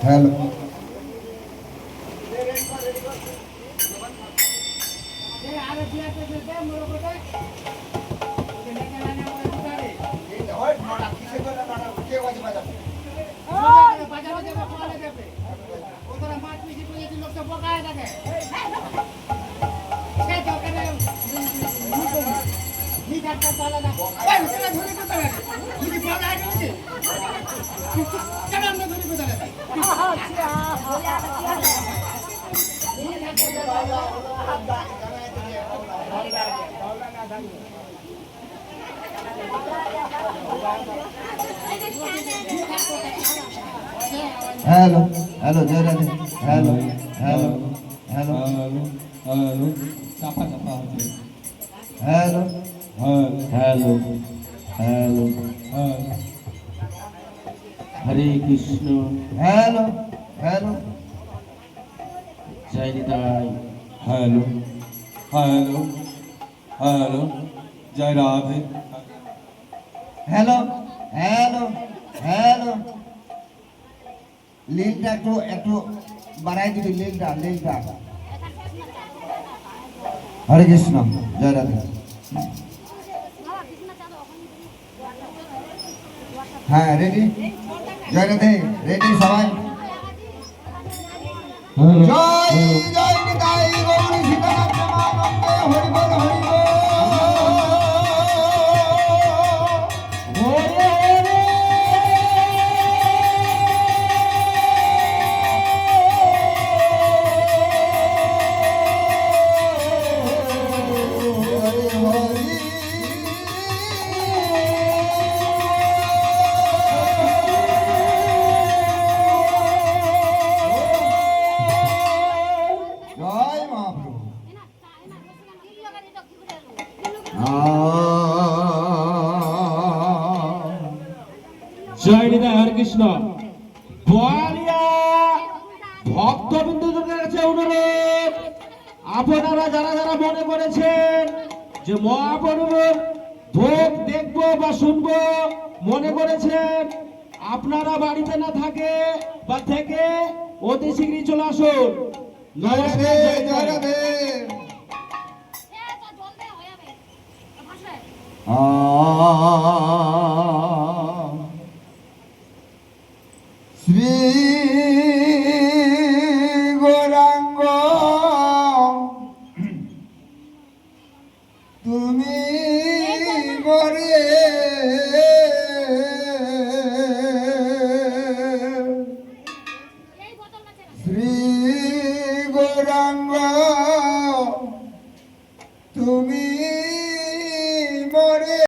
Hello hello hello जय Radhe hello hello hello hello चापा चापा हेलो हेलो हेलो हरे Krishna hello hello जय निताई हेलो हेलो हेलो जय राधे हेलो हेलो हेलो लीलटा একটু বাড়াই দিবি লীলটা হরে কৃষ্ণ জয় রাধে হ্যাঁ রেডি জয় রাধে রেডি সবাই জয় জয় নিতাই গৌরী সীতানাথ প্রেমানন্দে হরি বল হরি বল জয় মহাপ্রভু জয় নিতাই হরে কৃষ্ণ বলিয়া ভক্তবৃন্দদের কাছে অনুরোধ আপনারা যারা যারা মনে করেছেন যে মহাপ্রভুর ভোগ দেখবো বা শুনবো মনে করেছেন আপনারা বাড়িতে না থাকে বা থেকে অতি শীঘ্রই চলে আসুন। জয় রাধে জয় রাধে আ